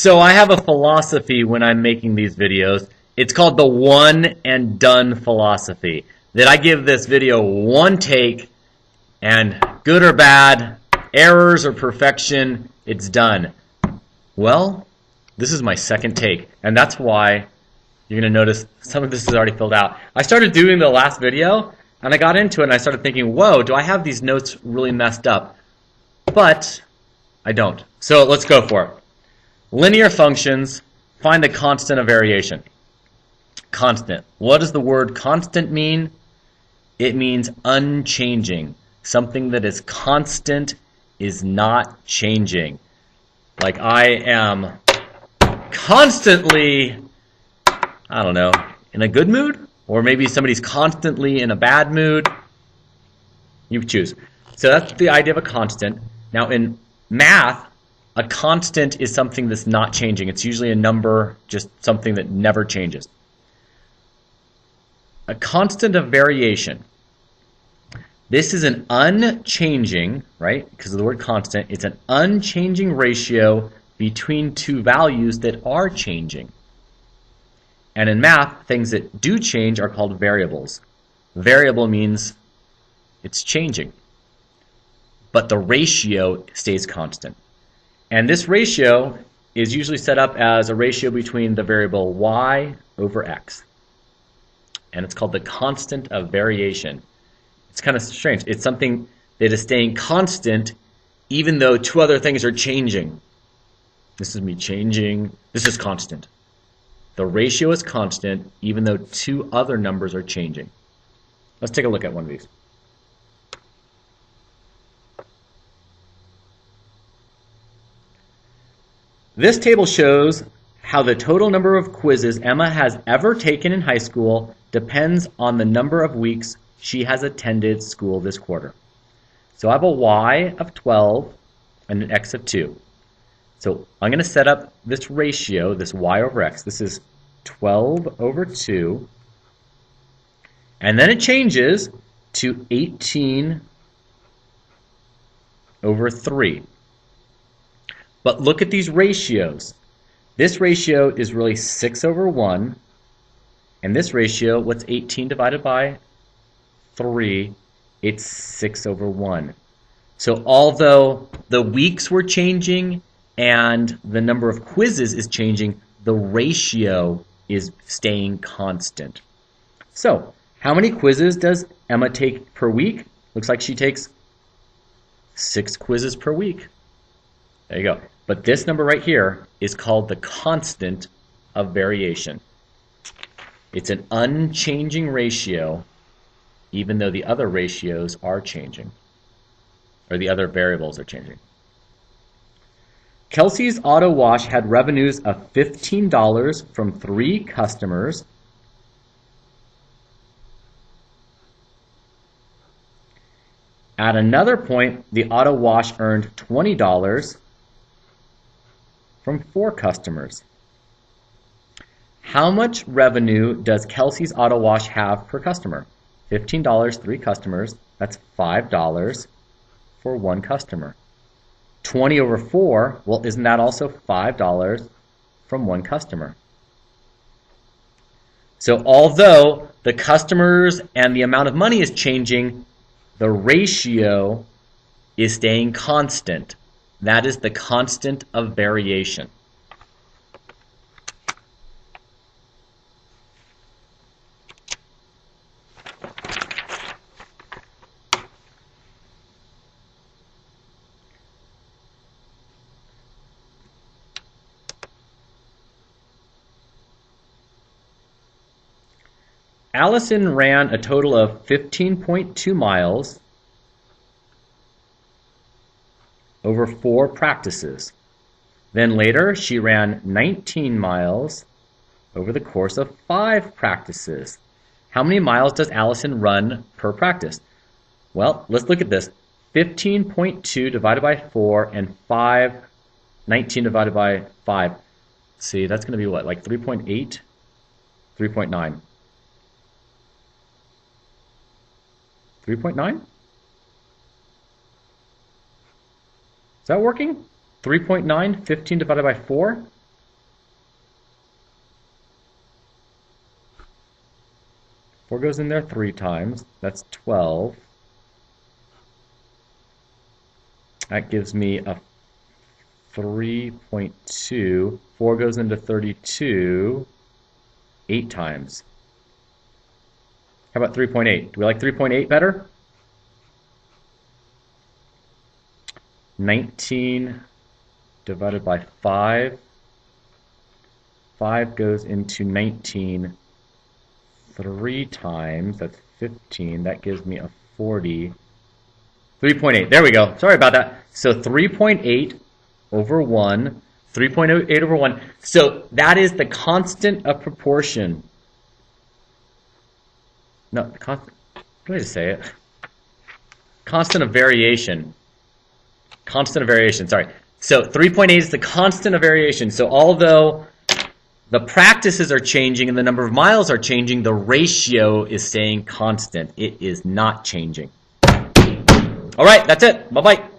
So I have a philosophy when I'm making these videos. It's called the one and done philosophy. That I give this video one take, and good or bad, errors or perfection, it's done. Well, this is my second take, and that's why you're going to notice some of this is already filled out. I started doing the last video, and I got into it, and I started thinking, whoa, do I have these notes really messed up? But I don't. So let's go for it. Linear functions, find the constant of variation. Constant. What does the word constant mean? It means unchanging. Something that is constant is not changing. Like I am constantly, I don't know, in a good mood? Or maybe somebody's constantly in a bad mood. You choose. So that's the idea of a constant. Now in math, a constant is something that's not changing. It's usually a number, just something that never changes. A constant of variation. This is an unchanging, right? Because of the word constant, it's an unchanging ratio between two values that are changing. And in math, things that do change are called variables. Variable means it's changing, but the ratio stays constant. And this ratio is usually set up as a ratio between the variable y over x. And it's called the constant of variation. It's kind of strange. It's something that is staying constant even though two other things are changing. This is me changing. This is constant. The ratio is constant even though two other numbers are changing. Let's take a look at one of these. This table shows how the total number of quizzes Emma has ever taken in high school depends on the number of weeks she has attended school this quarter. So I have a y of 12 and an x of 2. So I'm going to set up this ratio, this y over x. This is 12 over 2. And then it changes to 18 over 3. But look at these ratios. This ratio is really 6 over 1. And this ratio, what's 18 divided by 3? It's 6 over 1. So although the weeks were changing and the number of quizzes is changing, the ratio is staying constant. So how many quizzes does Emma take per week? Looks like she takes 6 quizzes per week. There you go. But this number right here is called the constant of variation. It's an unchanging ratio even though the other ratios are changing, or the other variables are changing. Kelsey's auto wash had revenues of $15 from 3 customers. At another point, the auto wash earned $20 from 4 customers. How much revenue does Kelsey's auto wash have per customer? $15, 3 customers, that's $5 for 1 customer. 20 over 4, well, isn't that also $5 from 1 customer? So although the customers and the amount of money is changing, the ratio is staying constant. That is the constant of variation. Allison ran a total of 15.2 miles over 4 practices. Then later, she ran 19 miles over the course of 5 practices. How many miles does Allison run per practice? Well, let's look at this. 15.2 divided by 4 and 19 divided by 5. See, that's going to be what, like 3.8? 3.9. 3.9? Is that working? 3.9, 15 divided by 4? 4 goes in there 3 times. That's 12. That gives me a 3.2. 4 goes into 32 8 times. How about 3.8? Do we like 3.8 better? 19 divided by 5. 5 goes into 19 3 times. That's 15. That gives me a 40. 3.8. There we go. Sorry about that. So 3.8 over 1. 3.8 over 1. So that is the constant of proportion. No, the constant. What did I just say it? Constant of variation. Constant of variation, sorry. So 3.8 is the constant of variation. So although the practices are changing and the number of miles are changing, the ratio is staying constant. It is not changing. All right, that's it. Bye-bye.